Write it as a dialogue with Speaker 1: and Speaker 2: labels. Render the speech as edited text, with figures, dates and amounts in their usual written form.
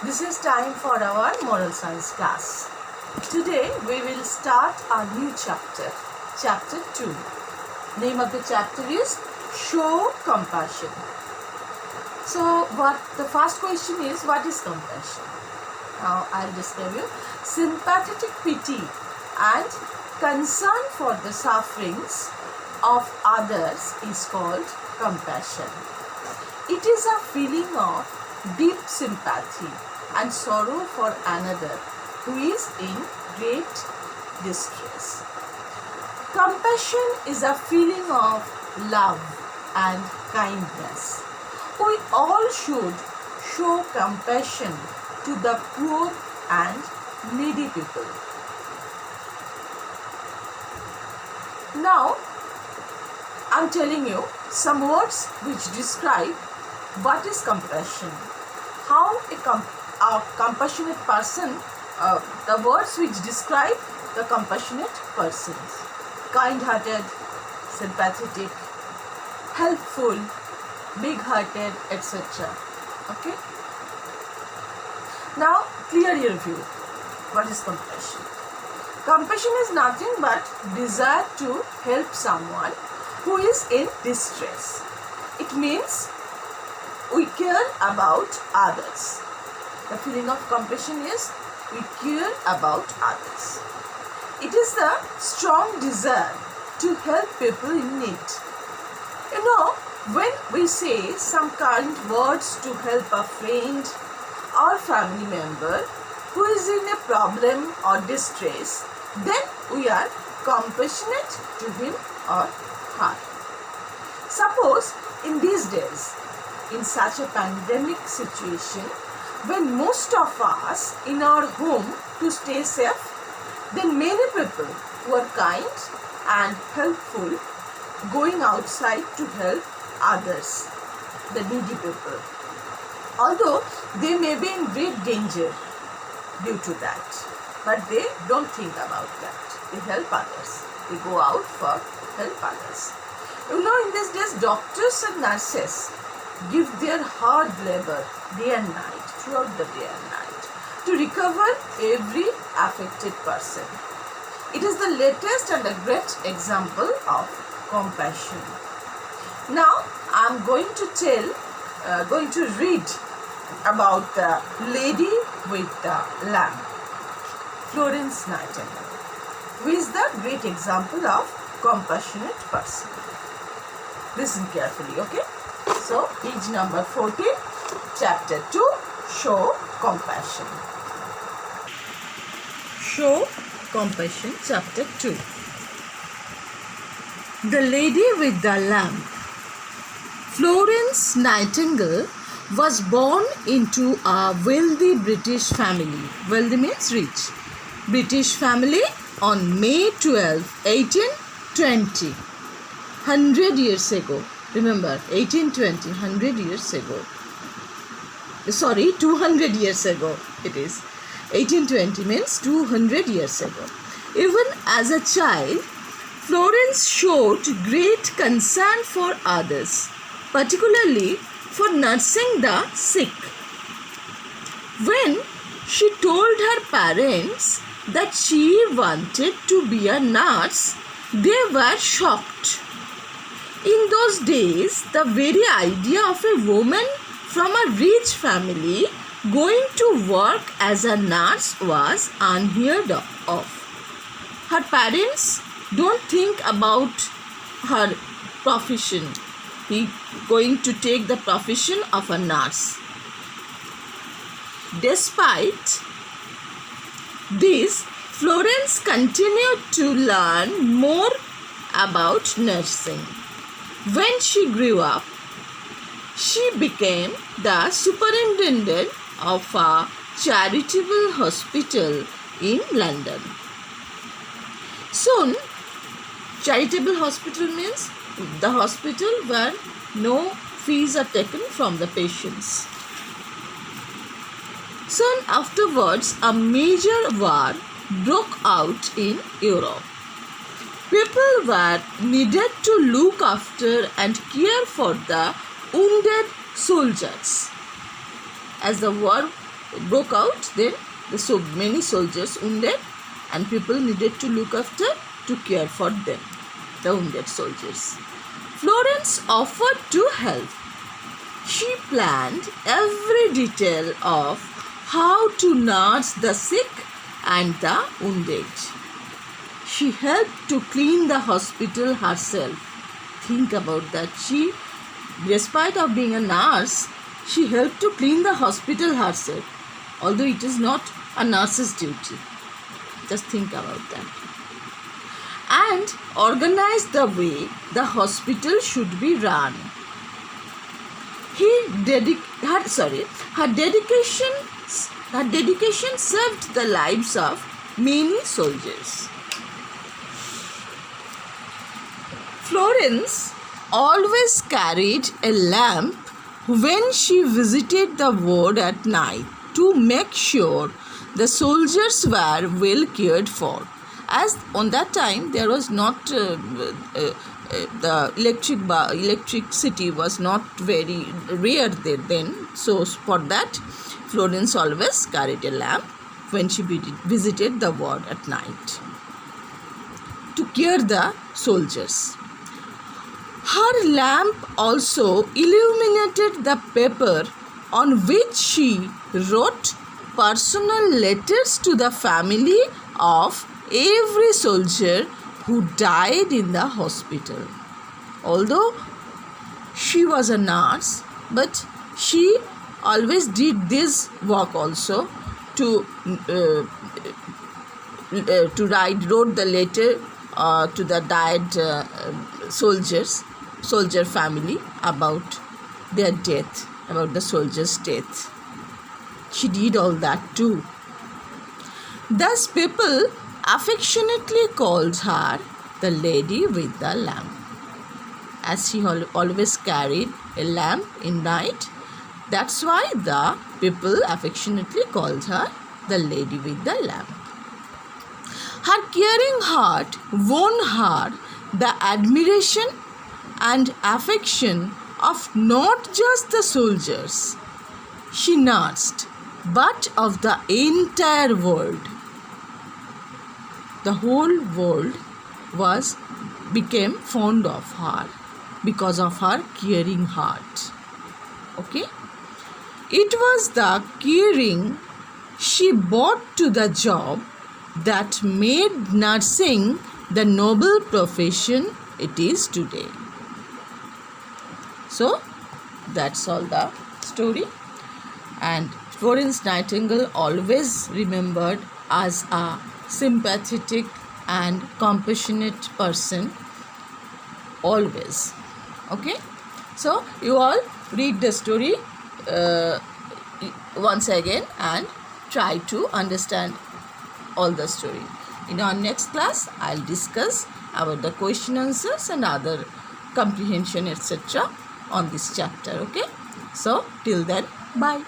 Speaker 1: This is time for our moral science class. Today we will start a new chapter, chapter 2. Name of the chapter is Show Compassion. So the first question is, what is compassion? Now I'll describe you. Sympathetic pity and concern for the sufferings of others is called compassion. It is a feeling of deep sympathy and sorrow for another who is in great distress. Compassion is a feeling of love and kindness. We all should show compassion to the poor and needy people. Now, I am telling you some words which describe what is compassion. How a compassionate person, the words which describe the compassionate persons. Kind-hearted, sympathetic, helpful, big-hearted, etc. Okay? Now, clear your view. What is compassion? Compassion is nothing but desire to help someone who is in distress. It means we care about others. The feeling of compassion is we care about others. It is the strong desire to help people in need. You know, when we say some kind words to help a friend or family member who is in a problem or distress, then we are compassionate to him or her. Suppose in these days, in such a pandemic situation, when most of us in our home to stay safe, then many people who are kind and helpful going outside to help others, the needy people. Although they may be in great danger due to that, but they don't think about that. They help others. They go out for help others. You know, in these days, doctors and nurses give their hard labor day and night, throughout the day and night, to recover every affected person. It is the latest and a great example of compassion. Now, I am going to read about the lady with the lamb, Florence Nightingale, who is the great example of compassionate person. Listen carefully, okay? So, page number 14, chapter 2, Show Compassion. Show Compassion, chapter 2. The Lady with the Lamb. Florence Nightingale was born into a wealthy British family. Wealthy means rich. British family on May 12, 1820. 100 years ago. Remember, 1820, 100 years ago. Sorry, 200 years ago it is. 1820 means 200 years ago. Even as a child, Florence showed great concern for others, particularly for nursing the sick. When she told her parents that she wanted to be a nurse, they were shocked. In those days, the very idea of a woman from a rich family going to work as a nurse was unheard of. Her parents don't think about her profession. He going to take the profession of a nurse. Despite this, Florence continued to learn more about nursing. When she grew up, she became the superintendent of a charitable hospital in London. Soon, charitable hospital means the hospital where no fees are taken from the patients. Soon afterwards, a major war broke out in Europe. People were needed to look after and care for the wounded soldiers. As the war broke out, then so many soldiers wounded, and people needed to look after, to care for them, the wounded soldiers. Florence offered to help. She planned every detail of how to nurse the sick and the wounded. She helped to clean the hospital herself. Think about that. She, despite of being a nurse, she helped to clean the hospital herself, although it is not a nurse's duty. Just think about that. And organized the way the hospital should be run. Her dedication saved the lives of many soldiers. Florence always carried a lamp when she visited the ward at night to make sure the soldiers were well cared for. As on that time there was not the electricity was not very rare there then, so for that Florence always carried a lamp when she visited the ward at night to care the soldiers. Her lamp also illuminated the paper on which she wrote personal letters to the family of every soldier who died in the hospital. Although she was a nurse, but she always did this work also to wrote the letter to the died soldier family about their death, about the soldier's death. She did all that too. Thus people affectionately called her the lady with the lamp, as she always carried a lamp in night. That's why the people affectionately called her the lady with the lamp. Her caring heart won her the admiration and affection of not just the soldiers she nursed, but of the entire world. The whole world became fond of her because of her caring heart. Okay? It was the caring she brought to the job that made nursing the noble profession it is today. So, that's all the story. And Florence Nightingale always remembered as a sympathetic and compassionate person, always. Okay? So, you all read the story once again and try to understand all the story. In our next class, I'll discuss about the question answers and other comprehension etc. on this chapter. Okay? So, till then, bye.